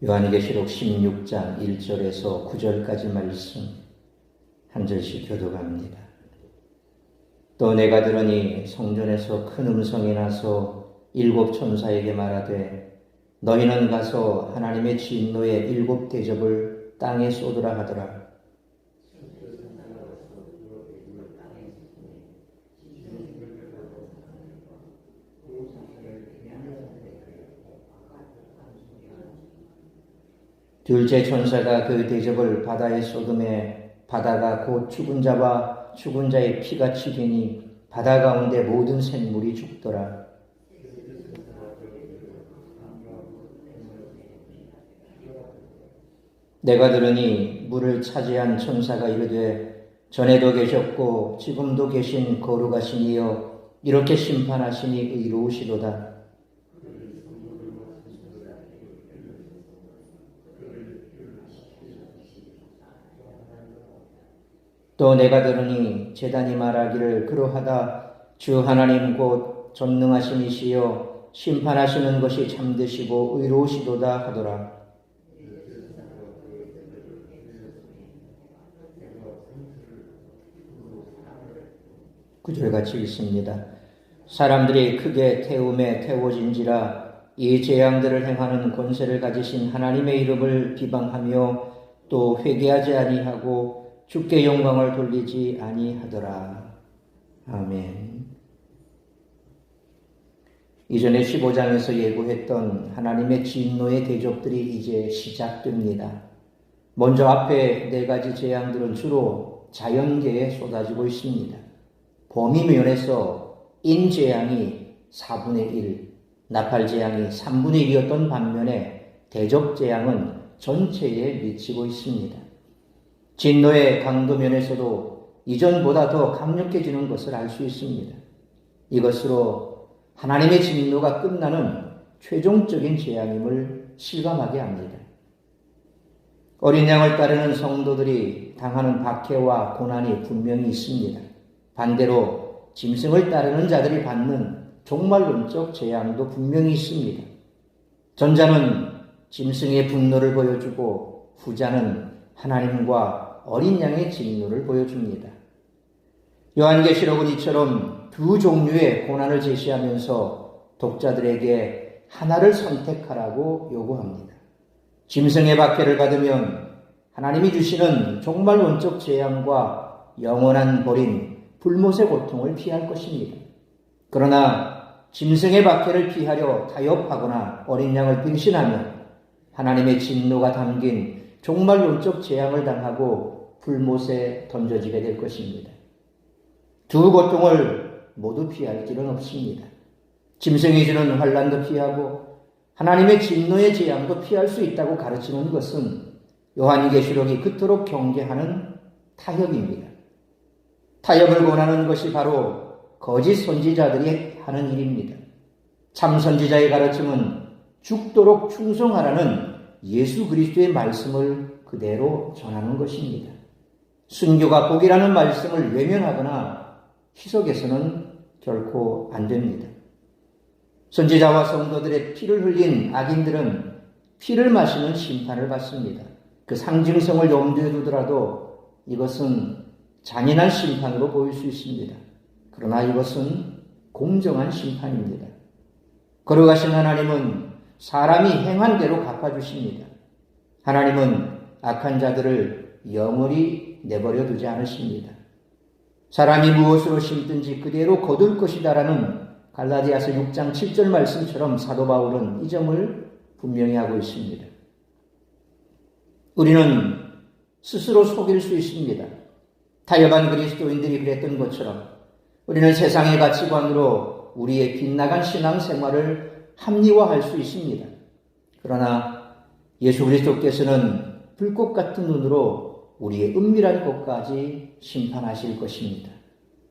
요한계시록 16장 1절에서 9절까지 말씀 한 절씩 교독합니다. 또 내가 들으니 성전에서 큰 음성이 나서 일곱 천사에게 말하되 너희는 가서 하나님의 진노의 일곱 대접을 땅에 쏟으라 하더라. 둘째 천사가 그 대접을 바다에 쏟음에 바다가 곧 죽은 자와 죽은 자의 피같이 되니 바다 가운데 모든 생물이 죽더라. 내가 들으니 물을 차지한 천사가 이르되 전에도 계셨고 지금도 계신 거룩하신 이여 이렇게 심판하시니 의로우시도다. 또 내가 들으니 제단이 말하기를 그러하다. 주 하나님 곧 전능하신 이시여 심판하시는 것이 참되시고 의로우시도다 하더라. 구절 같이 읽습니다. 사람들이 크게 태움에 태워진지라 이 재앙들을 행하는 권세를 가지신 하나님의 이름을 비방하며 또 회개하지 아니하고 주께 영광을 돌리지 아니하더라. 아멘. 이전에 15장에서 예고했던 하나님의 진노의 대접들이 이제 시작됩니다. 먼저 앞에 네 가지 재앙들은 주로 자연계에 쏟아지고 있습니다. 범위 면에서 인재앙이 4분의 1, 나팔재앙이 3분의 1이었던 반면에 대접재앙은 전체에 미치고 있습니다. 진노의 강도 면에서도 이전보다 더 강력해지는 것을 알 수 있습니다. 이것으로 하나님의 진노가 끝나는 최종적인 재앙임을 실감하게 합니다. 어린 양을 따르는 성도들이 당하는 박해와 고난이 분명히 있습니다. 반대로 짐승을 따르는 자들이 받는 종말론적 재앙도 분명히 있습니다. 전자는 짐승의 분노를 보여주고 후자는 하나님과 어린 양의 진노를 보여줍니다. 요한계시록은 이처럼 두 종류의 고난을 제시하면서 독자들에게 하나를 선택하라고 요구합니다. 짐승의 박해를 받으면 하나님이 주시는 종말론적 재앙과 영원한 벌인 불못의 고통을 피할 것입니다. 그러나 짐승의 박해를 피하려 타협하거나 어린 양을 빌신하면 하나님의 진노가 담긴 종말론적 재앙을 당하고 불못에 던져지게 될 것입니다. 두 고통을 모두 피할 길은 없습니다. 짐승이 주는 환난도 피하고 하나님의 진노의 재앙도 피할 수 있다고 가르치는 것은 요한계시록이 그토록 경계하는 타협입니다. 타협을 원하는 것이 바로 거짓 선지자들이 하는 일입니다. 참 선지자의 가르침은 죽도록 충성하라는 예수 그리스도의 말씀을 그대로 전하는 것입니다. 순교가 복이라는 말씀을 외면하거나 희석해서는 결코 안 됩니다. 선지자와 성도들의 피를 흘린 악인들은 피를 마시는 심판을 받습니다. 그 상징성을 염두에 두더라도 이것은 잔인한 심판으로 보일 수 있습니다. 그러나 이것은 공정한 심판입니다. 거룩하신 하나님은 사람이 행한 대로 갚아주십니다. 하나님은 악한 자들을 영원히 내버려 두지 않으십니다. 사람이 무엇으로 심든지 그대로 거둘 것이다라는 갈라디아서 6장 7절 말씀처럼 사도 바울은 이 점을 분명히 하고 있습니다. 우리는 스스로 속일 수 있습니다. 타협한 그리스도인들이 그랬던 것처럼 우리는 세상의 가치관으로 우리의 빗나간 신앙생활을 합리화할 수 있습니다. 그러나 예수 그리스도께서는 불꽃 같은 눈으로 우리의 은밀한 곳까지 심판하실 것입니다.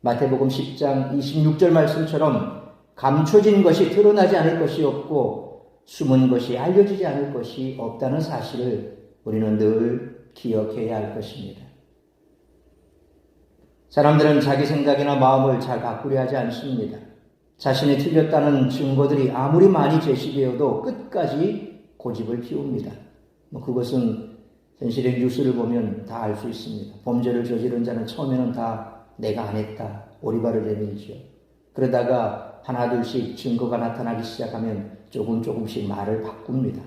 마태복음 10장 26절 말씀처럼 감춰진 것이 드러나지 않을 것이 없고 숨은 것이 알려지지 않을 것이 없다는 사실을 우리는 늘 기억해야 할 것입니다. 사람들은 자기 생각이나 마음을 잘 바꾸려 하지 않습니다. 자신이 틀렸다는 증거들이 아무리 많이 제시되어도 끝까지 고집을 피웁니다. 그것은 현실의 뉴스를 보면 다 알 수 있습니다. 범죄를 저지른 자는 처음에는 다 내가 안 했다, 오리발을 내밀죠. 그러다가 하나둘씩 증거가 나타나기 시작하면 조금씩 말을 바꿉니다.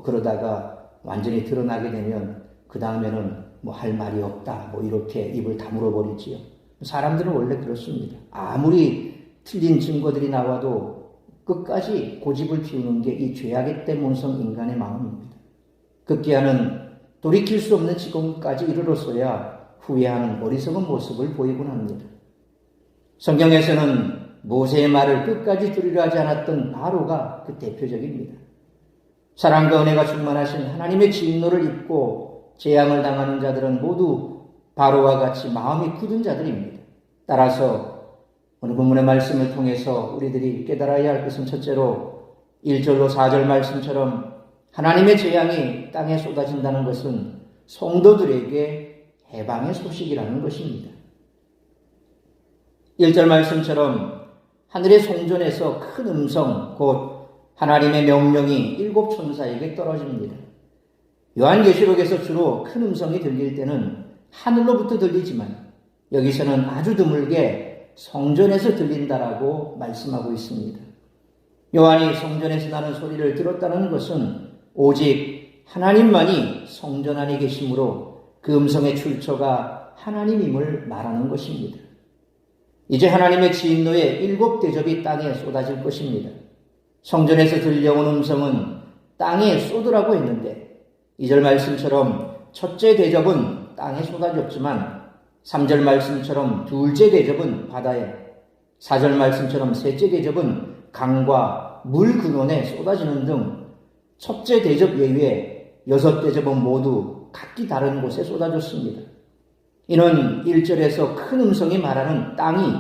그러다가 완전히 드러나게 되면 그 다음에는 할 말이 없다, 이렇게 입을 다물어 버리지요. 사람들은 원래 그렇습니다. 아무리 틀린 증거들이 나와도 끝까지 고집을 피우는 게 이 죄악의 때문성 인간의 마음입니다. 급기야는 돌이킬 수 없는 지금까지 이르렀어야 후회하는 어리석은 모습을 보이곤 합니다. 성경에서는 모세의 말을 끝까지 들으려 하지 않았던 바로가 그 대표적입니다. 사랑과 은혜가 충만하신 하나님의 진노를 입고 재앙을 당하는 자들은 모두 바로와 같이 마음이 굳은 자들입니다. 따라서 오늘 본문의 말씀을 통해서 우리들이 깨달아야 할 것은 첫째로 1절로 4절 말씀처럼 하나님의 재앙이 땅에 쏟아진다는 것은 성도들에게 해방의 소식이라는 것입니다. 1절 말씀처럼 하늘의 송전에서 큰 음성, 곧 하나님의 명령이 7 천사에게 떨어집니다. 요한계시록에서 주로 큰 음성이 들릴 때는 하늘로부터 들리지만 여기서는 아주 드물게 성전에서 들린다라고 말씀하고 있습니다. 요한이 성전에서 나는 소리를 들었다는 것은 오직 하나님만이 성전 안에 계시므로 그 음성의 출처가 하나님임을 말하는 것입니다. 이제 하나님의 진노의 7 대접이 땅에 쏟아질 것입니다. 성전에서 들려온 음성은 땅에 쏟으라고 했는데 2절 말씀처럼 첫째 대접은 땅에 쏟아졌지만 3절 말씀처럼 둘째 대접은 바다에, 4절 말씀처럼 셋째 대접은 강과 물 근원에 쏟아지는 등 첫째 대접 외에 6 대접은 모두 각기 다른 곳에 쏟아졌습니다. 이는 1절에서 큰 음성이 말하는 땅이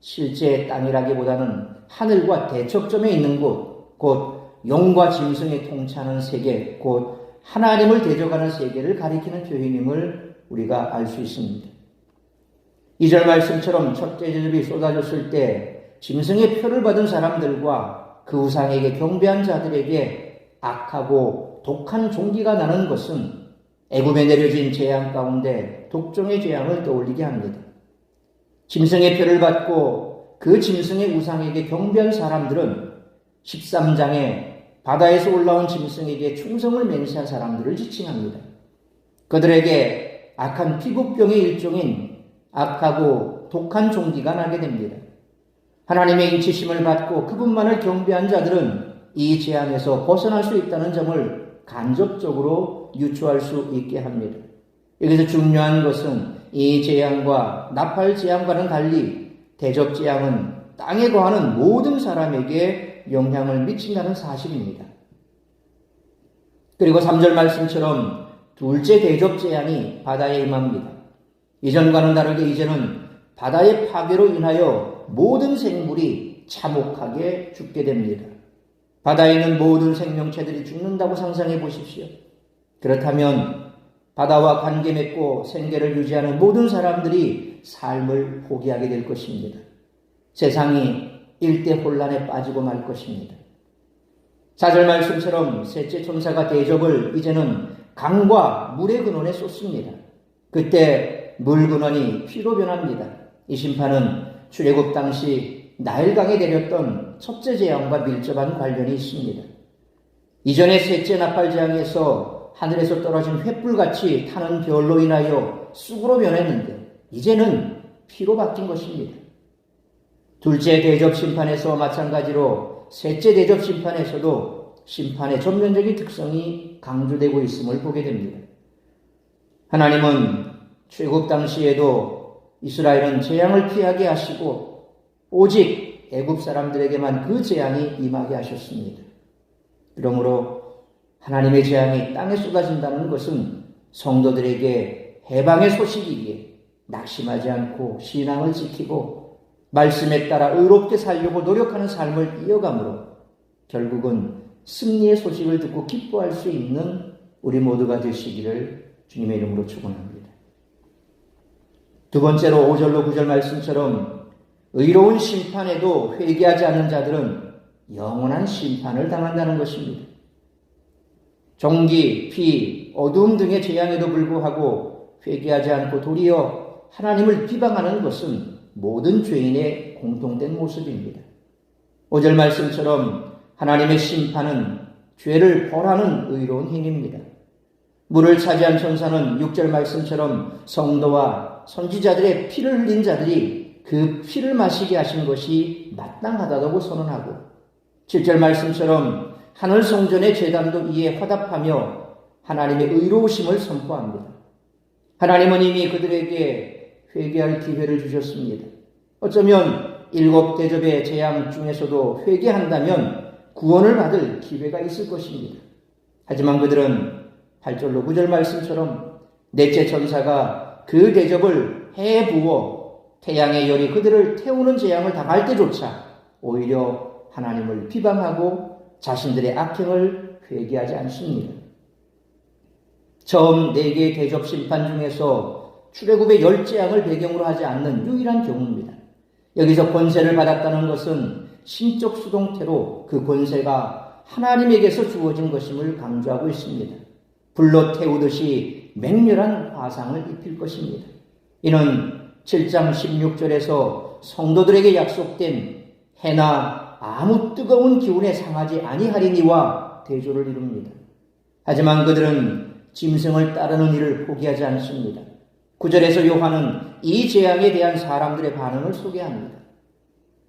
실제 땅이라기보다는 하늘과 대척점에 있는 곳, 곧 용과 짐승의 통치하는 세계, 곧 하나님을 대적하는 세계를 가리키는 표현임을 우리가 알 수 있습니다. 2절 말씀처럼 첫째 대접이 쏟아졌을 때 짐승의 표를 받은 사람들과 그 우상에게 경배한 자들에게 악하고 독한 종기가 나는 것은 애굽에 내려진 재앙 가운데 독종의 재앙을 떠올리게 합니다. 짐승의 표를 받고 그 짐승의 우상에게 경배한 사람들은 13장에 바다에서 올라온 짐승에게 충성을 맹세한 사람들을 지칭합니다. 그들에게 악한 피부병의 일종인 악하고 독한 종기가 나게 됩니다. 하나님의 인치심을 받고 그분만을 경배한 자들은 이 재앙에서 벗어날 수 있다는 점을 간접적으로 유추할 수 있게 합니다. 여기서 중요한 것은 이 재앙과 나팔 재앙과는 달리 대접 재앙은 땅에 거하는 모든 사람에게 영향을 미친다는 사실입니다. 그리고 3절 말씀처럼 둘째 대접 재앙이 바다에 임합니다. 이전과는 다르게 이제는 바다의 파괴로 인하여 모든 생물이 참혹하게 죽게 됩니다. 바다에 있는 모든 생명체들이 죽는다고 상상해 보십시오. 그렇다면 바다와 관계 맺고 생계를 유지하는 모든 사람들이 삶을 포기하게 될 것입니다. 세상이 일대 혼란에 빠지고 말 것입니다. 4절 말씀처럼 셋째 천사가 대접을 이제는 강과 물의 근원에 쏟습니다. 그때 물 근원이 피로 변합니다. 이 심판은 출애굽 당시 나일강에 내렸던 첫째 재앙과 밀접한 관련이 있습니다. 이전의 셋째 나팔 재앙에서 하늘에서 떨어진 횃불같이 타는 별로 인하여 쑥으로 변했는데 이제는 피로 바뀐 것입니다. 둘째 대접 심판에서 마찬가지로 셋째 대접 심판에서도 심판의 전면적인 특성이 강조되고 있음을 보게 됩니다. 하나님은 출애굽 당시에도 이스라엘은 재앙을 피하게 하시고 오직 애굽 사람들에게만 그 재앙이 임하게 하셨습니다. 그러므로 하나님의 재앙이 땅에 쏟아진다는 것은 성도들에게 해방의 소식이기에 낙심하지 않고 신앙을 지키고 말씀에 따라 의롭게 살려고 노력하는 삶을 이어가므로 결국은 승리의 소식을 듣고 기뻐할 수 있는 우리 모두가 되시기를 주님의 이름으로 축원합니다. 두 번째로 5절로 9절 말씀처럼 의로운 심판에도 회개하지 않는 자들은 영원한 심판을 당한다는 것입니다. 종기, 비, 어두움 등의 재앙에도 불구하고 회개하지 않고 도리어 하나님을 비방하는 것은 모든 죄인의 공통된 모습입니다. 5절 말씀처럼 하나님의 심판은 죄를 벌하는 의로운 행위입니다. 물을 차지한 천사는 6절 말씀처럼 성도와 선지자들의 피를 흘린 자들이 그 피를 마시게 하신 것이 마땅하다고 선언하고 7절 말씀처럼 하늘 성전의 제단도 이에 화답하며 하나님의 의로우심을 선포합니다. 하나님은 이미 그들에게 회개할 기회를 주셨습니다. 어쩌면 7 대접의 재앙 중에서도 회개한다면 구원을 받을 기회가 있을 것입니다. 하지만 그들은 8절로 9절 말씀처럼 넷째 천사가 그 대접을 해부어 태양의 열이 그들을 태우는 재앙을 당할 때조차 오히려 하나님을 비방하고 자신들의 악행을 회개하지 않습니다. 처음 4개의 대접 심판 중에서 출애굽의 10재앙을 배경으로 하지 않는 유일한 경우입니다. 여기서 권세를 받았다는 것은 신적 수동태로 그 권세가 하나님에게서 주어진 것임을 강조하고 있습니다. 불로 태우듯이 맹렬한 화상을 입힐 것입니다. 이는 7장 16절에서 성도들에게 약속된 해나 아무 뜨거운 기운에 상하지 아니하리니와 대조를 이룹니다. 하지만 그들은 짐승을 따르는 일을 포기하지 않습니다. 9절에서 요한은 이 재앙에 대한 사람들의 반응을 소개합니다.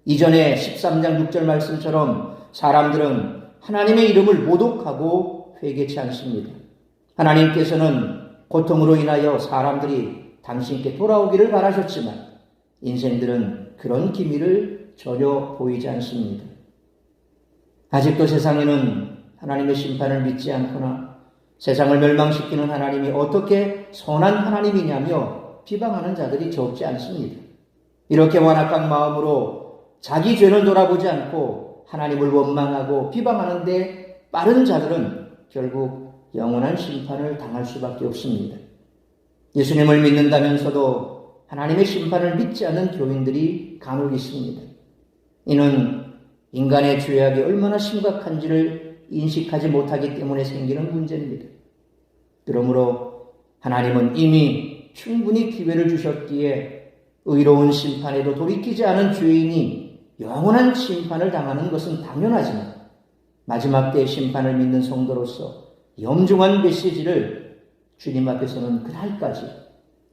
이전에 13장 6절 말씀처럼 사람들은 하나님의 이름을 모독하고 회개치 않습니다. 하나님께서는 고통으로 인하여 사람들이 당신께 돌아오기를 바라셨지만 인생들은 그런 기미를 전혀 보이지 않습니다. 아직도 세상에는 하나님의 심판을 믿지 않거나 세상을 멸망시키는 하나님이 어떻게 선한 하나님이냐며 비방하는 자들이 적지 않습니다. 이렇게 완악한 마음으로 자기 죄는 돌아보지 않고 하나님을 원망하고 비방하는데 빠른 자들은 결국 영원한 심판을 당할 수밖에 없습니다. 예수님을 믿는다면서도 하나님의 심판을 믿지 않는 교인들이 간혹 있습니다. 이는 인간의 죄악이 얼마나 심각한지를 인식하지 못하기 때문에 생기는 문제입니다. 그러므로 하나님은 이미 충분히 기회를 주셨기에 의로운 심판에도 돌이키지 않은 죄인이 영원한 심판을 당하는 것은 당연하지만 마지막 때의 심판을 믿는 성도로서 염중한 메시지를 주님 앞에서는 그날까지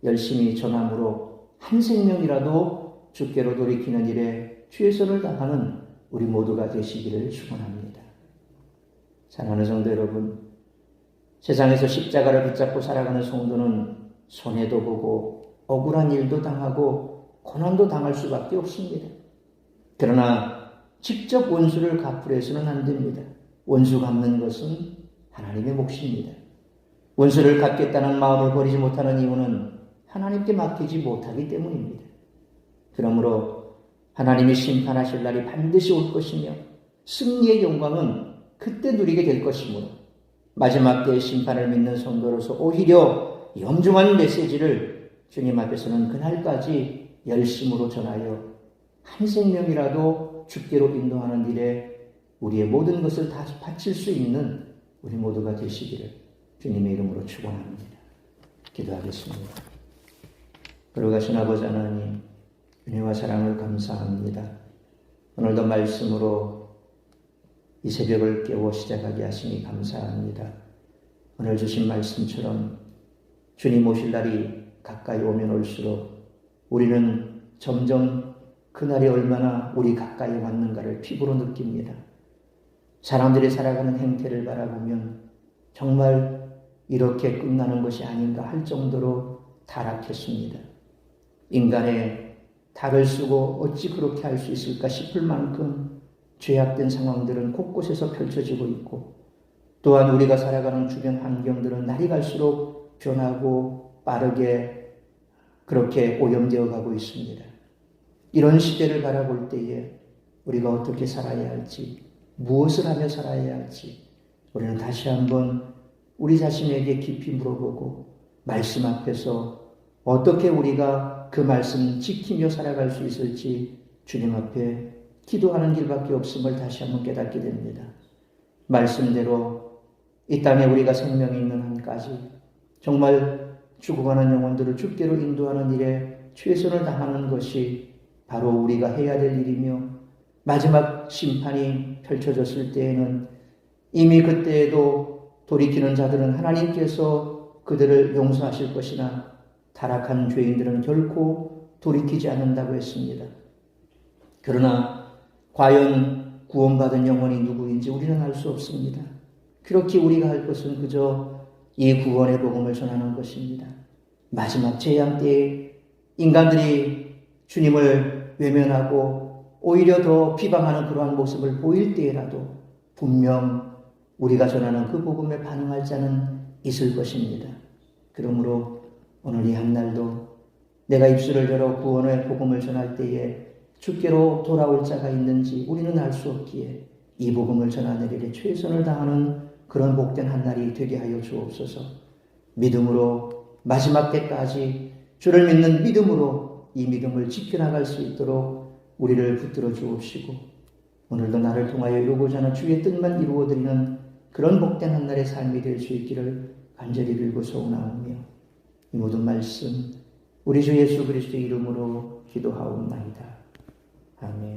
열심히 전함으로 한 생명이라도 주께로 돌이키는 일에 최선을 다하는 우리 모두가 되시기를 축원합니다. 사랑하는 성도 여러분, 세상에서 십자가를 붙잡고 살아가는 성도는 손해도 보고 억울한 일도 당하고 고난도 당할 수밖에 없습니다. 그러나 직접 원수를 갚으려서는 안 됩니다. 원수 갚는 것은 하나님의 몫입니다. 원수를 갚겠다는 마음을 버리지 못하는 이유는 하나님께 맡기지 못하기 때문입니다. 그러므로 하나님이 심판하실 날이 반드시 올 것이며 승리의 영광은 그때 누리게 될 것이므로 마지막 때의 심판을 믿는 성도로서 오히려 염중한 메시지를 주님 앞에서는 그날까지 열심으로 전하여 한 생명이라도 주께로 인도하는 일에 우리의 모든 것을 다 바칠 수 있는 우리 모두가 되시기를 주님의 이름으로 축원합니다. 기도하겠습니다. 거룩하신 아버지 하나님, 은혜와 사랑을 감사합니다. 오늘도 말씀으로 이 새벽을 깨워 시작하게 하시니 감사합니다. 오늘 주신 말씀처럼 주님 오실 날이 가까이 오면 올수록 우리는 점점 그날이 얼마나 우리 가까이 왔는가를 피부로 느낍니다. 사람들이 살아가는 행태를 바라보면 정말 이렇게 끝나는 것이 아닌가 할 정도로 타락했습니다. 인간의 탈을 쓰고 어찌 그렇게 할 수 있을까 싶을 만큼 죄악된 상황들은 곳곳에서 펼쳐지고 있고 또한 우리가 살아가는 주변 환경들은 날이 갈수록 변하고 빠르게 그렇게 오염되어 가고 있습니다. 이런 시대를 바라볼 때에 우리가 어떻게 살아야 할지, 무엇을 하며 살아야 할지 우리는 다시 한번 우리 자신에게 깊이 물어보고 말씀 앞에서 어떻게 우리가 그 말씀 지키며 살아갈 수 있을지 주님 앞에 기도하는 길밖에 없음을 다시 한번 깨닫게 됩니다. 말씀대로 이 땅에 우리가 생명이 있는 한까지 정말 죽어가는 영혼들을 주께로 인도하는 일에 최선을 다하는 것이 바로 우리가 해야 될 일이며, 마지막 심판이 펼쳐졌을 때에는 이미 그때에도 돌이키는 자들은 하나님께서 그들을 용서하실 것이나 타락한 죄인들은 결코 돌이키지 않는다고 했습니다. 그러나 과연 구원받은 영혼이 누구인지 우리는 알 수 없습니다. 그렇게 우리가 할 것은 그저 이 구원의 복음을 전하는 것입니다. 마지막 재앙 때에 인간들이 주님을 외면하고 오히려 더 비방하는 그러한 모습을 보일 때라도 분명 우리가 전하는 그 복음에 반응할 자는 있을 것입니다. 그러므로 오늘 이 한날도 내가 입술을 열어 구원의 복음을 전할 때에 주께로 돌아올 자가 있는지 우리는 알 수 없기에 이 복음을 전하는 일에 최선을 다하는 그런 복된 한날이 되게 하여 주옵소서. 믿음으로 마지막 때까지 주를 믿는 믿음으로 이 믿음을 지켜나갈 수 있도록 우리를 붙들어 주옵시고, 오늘도 나를 통하여 이루고자 하는 주의 뜻만 이루어드리는 그런 복된 한날의 삶이 될 수 있기를 간절히 빌고 소원하오며, 이 모든 말씀 우리 주 예수 그리스도의 이름으로 기도하옵나이다. 아멘.